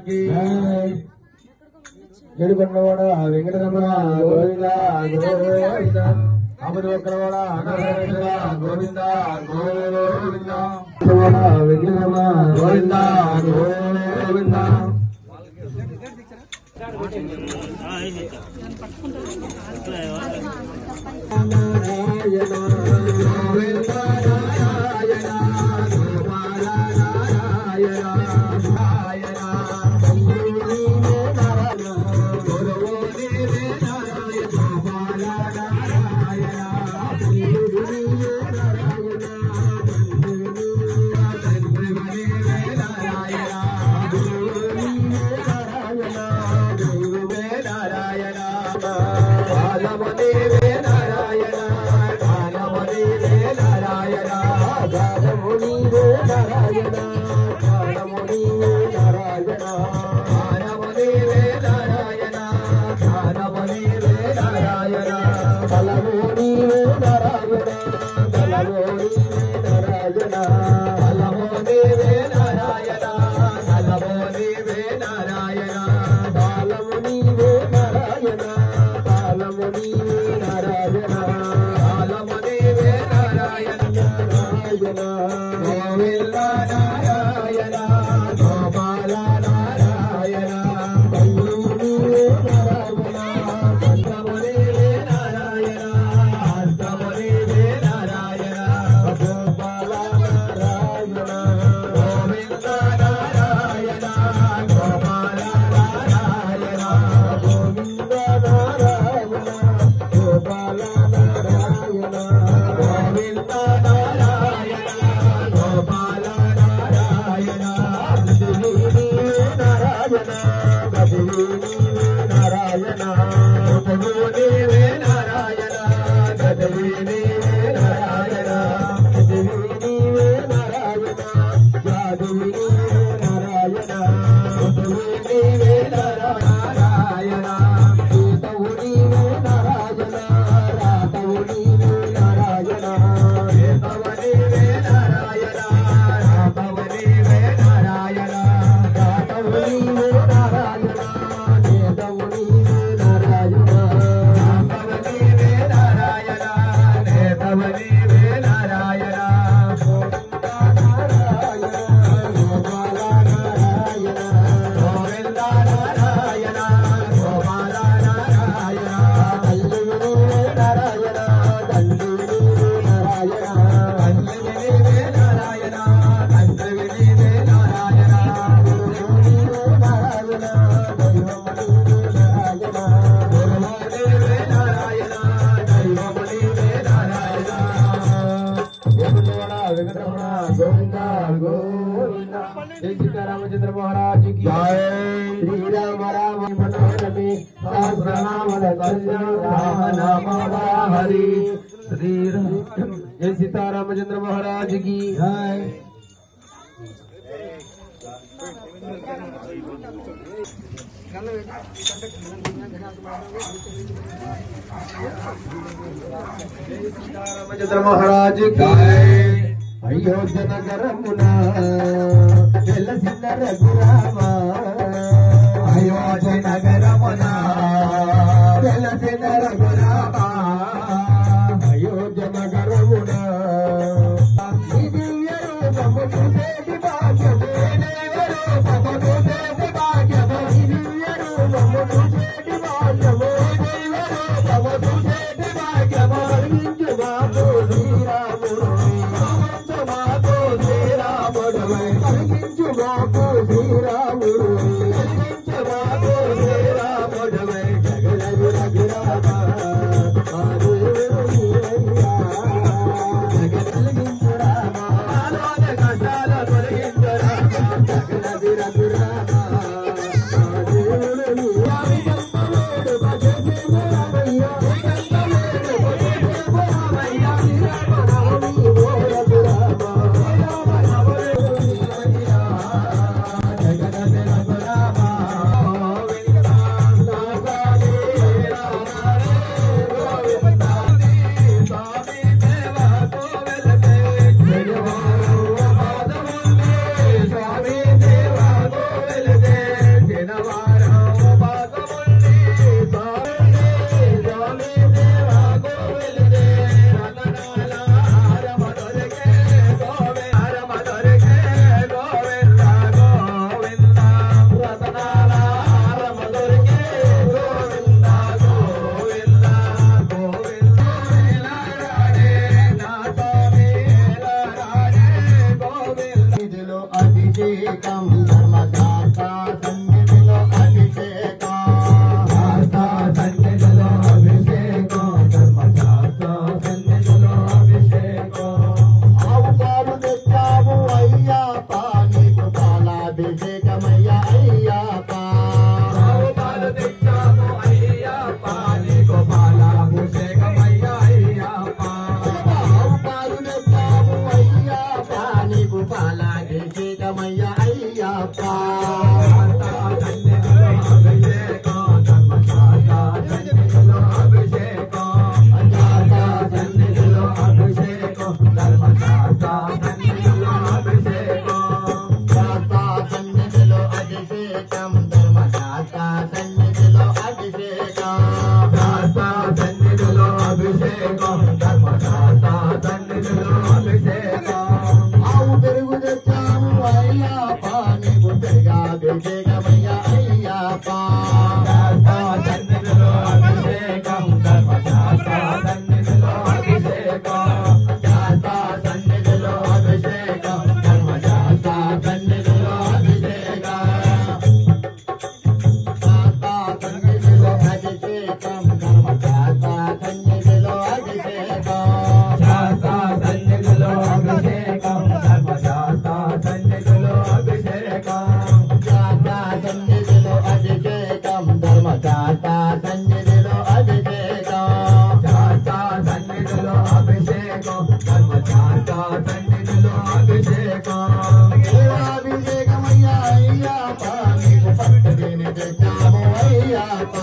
की ఏడుకొండవాడ వెంకటరమణ గోవింద గోవింద అమృతవక్రవాడ గోవింద గోవింద వెంకటరమణ గోవింద గోవింద रामचंद्र महाराज की जय। श्री राम राम मनोरमे सहस्रनाम राम नाम हरि। श्री जय सीता रामचंद्र महाराज की जय। रामचंद्र महाराज की जय। अयोध्या नगरमुना వెలసిన రఘురామ అయోధ్య నగరమున వెలసిన రఘురామ అయోధ్య నగరమున దివ్య రూపము చూసేటి భాగ్యము దివ్య రూపము చూసేటి భాగ్యము దివ్య రూపము చూసేటి భాగ్యము దివ్య రూపము చూసేటి భాగ్యము కలిగించు మాకు శ్రీరాముడు మాకు శ్రీరాముడు కలిగించు మాకు శ్రీరాముడు కలిగించు మాకు శ్రీరాముడు జగదగు రఘురామ అభిషేకం ధర్మశాస్త్ర సన్నిధిలో అభిషేకం సన్నిధిలో అభిషేకం ధర్మశాస్త్ర సన్నిధిలో అభిషేకం ఆవు పాలు తెచ్చావు అయ్యప్ప నీకు పాలాభిషేకమయ్యా అయ్యప్ప ఆవు పాలు తెచ్చావు అయ్యప్ప నీకు పాలాభిషేకమయ్యా అయ్యప్ప ఆవు పాలు తెచ్చావు అయ్యప్ప నీకు పాలాభిషేకమయ్యా అయ్యప్ప అభిషేకం ధర్మశాస్త్ర సన్నిధిలో అభిషేకం సన్నిధిలో అభిషేకం ధర్మశాస్త్ర సన్నిధిలో అభిషేకం ఆవు పెరుగు తెచ్చాము అయ్యప్ప నీకు పెరుగాభిషేకమయ్యా అయ్యప్ప సన్నిధిలో అభిషేకం ధర్మశాస్త్ర సన్నిధిలో అభిషేకం సన్నిధిలో అభిషేకం ధర్మశాస్త్ర సన్నిధిలో అభిషేకం సన్నిధిలో అభిషేకం ధర్మశాస్త్ర సన్నిధిలో అభిషేకం సన్నిధిలో అభిషేకం ధర్మశాస్త్ర సన్నిధిలో అభిషేకం సన్నిధిలో అభిషేకం ధర్మశాస్త్ర సన్నిధిలో అభిషేకం సన్నిధిలో అభిషేకం ధర్మశాస్త్ర సన్నిధిలో అభిషేకం అభిషేకమయ్యా అయ్యప్ప నీకు పట్టుదిని తెచ్చాము అయ్యప్ప